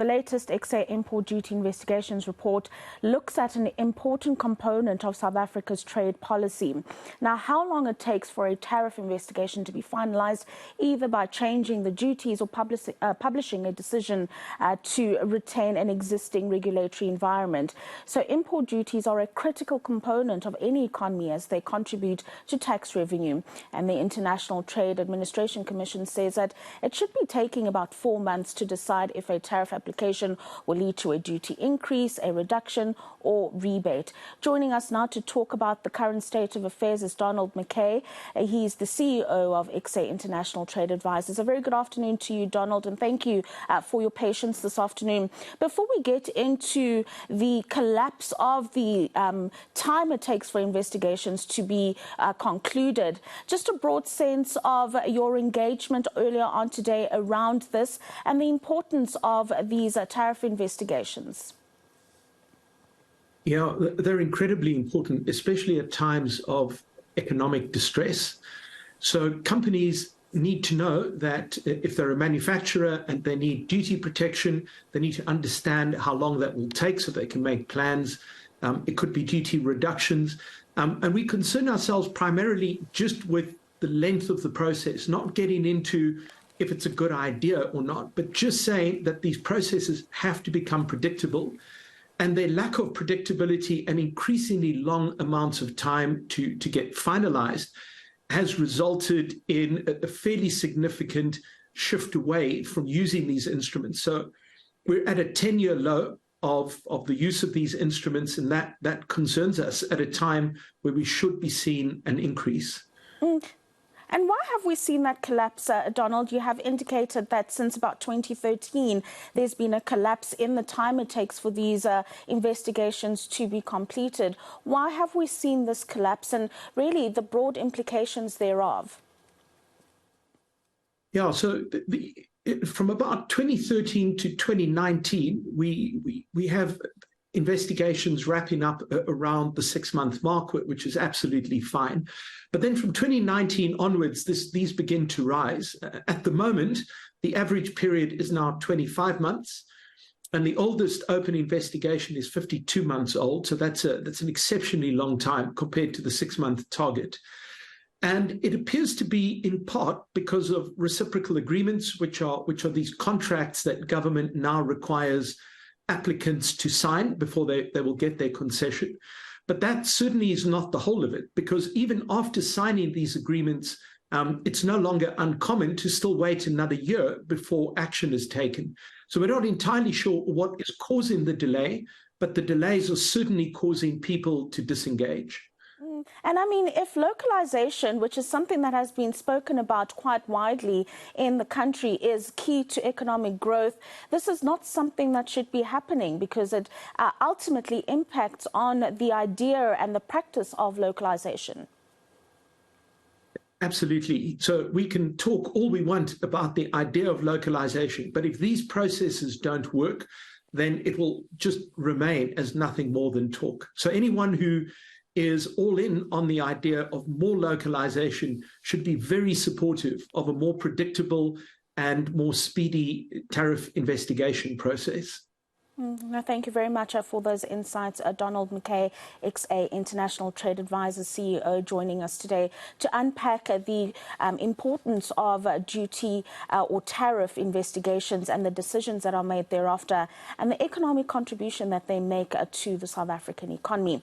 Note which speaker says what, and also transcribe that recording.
Speaker 1: The latest MacKay import duty investigations report looks at an important component of South Africa's trade policy. Now, how long it takes for a tariff investigation to be finalized, either by changing the duties or publishing a decision to retain an existing regulatory environment. So import duties are a critical component of any economy as they contribute to tax revenue. And the International Trade Administration Commission says that it should be taking about 4 months to decide if a tariff application will lead to a duty increase, a reduction or rebate. Joining us now to talk about the current state of affairs is MacKay. He's the CEO of MacKay International Trade Advisors. A very good afternoon to you, Donald, and thank you for your patience this afternoon. Before we get into the collapse of the time it takes for investigations to be concluded, just a broad sense of your engagement earlier on today around this and the importance of these tariff investigations.
Speaker 2: Yeah, they're incredibly important, especially at times of economic distress. So companies need to know that if they're a manufacturer and they need duty protection, they need to understand how long that will take so they can make plans. It could be duty reductions. And we concern ourselves primarily just with the length of the process, not getting into if it's a good idea or not, but just saying that these processes have to become predictable, and their lack of predictability and increasingly long amounts of time to get finalized has resulted in a fairly significant shift away from using these instruments. So we're at a 10-year low of the use of these instruments, and that concerns us at a time where we should be seeing an increase.
Speaker 1: And why have we seen that collapse, Donald? You have indicated that since about 2013, there's been a collapse in the time it takes for these investigations to be completed. Why have we seen this collapse and really the broad implications thereof?
Speaker 2: Yeah, so from about 2013 to 2019, we have investigations wrapping up around the 6-month mark, which is absolutely fine. But then from 2019 onwards, these begin to rise. At the moment, the average period is now 25 months, and the oldest open investigation is 52 months old. So that's an exceptionally long time compared to the 6-month target. And it appears to be in part because of reciprocal agreements, which are these contracts that government now requires applicants to sign before they will get their concession. But that certainly is not the whole of it, because even after signing these agreements, it's no longer uncommon to still wait another year before action is taken. So we're not entirely sure what is causing the delay, but the delays are certainly causing people to disengage.
Speaker 1: And I mean, if localization, which is something that has been spoken about quite widely in the country, is key to economic growth, this is not something that should be happening because it ultimately impacts on the idea and the practice of localization.
Speaker 2: Absolutely. So we can talk all we want about the idea of localization, but if these processes don't work, then it will just remain as nothing more than talk. So anyone who is all in on the idea of more localization should be very supportive of a more predictable and more speedy tariff investigation process.
Speaker 1: No, thank you very much for those insights. Donald MacKay, MacKay International Trade Advisors CEO, joining us today to unpack the importance of duty or tariff investigations and the decisions that are made thereafter and the economic contribution that they make to the South African economy.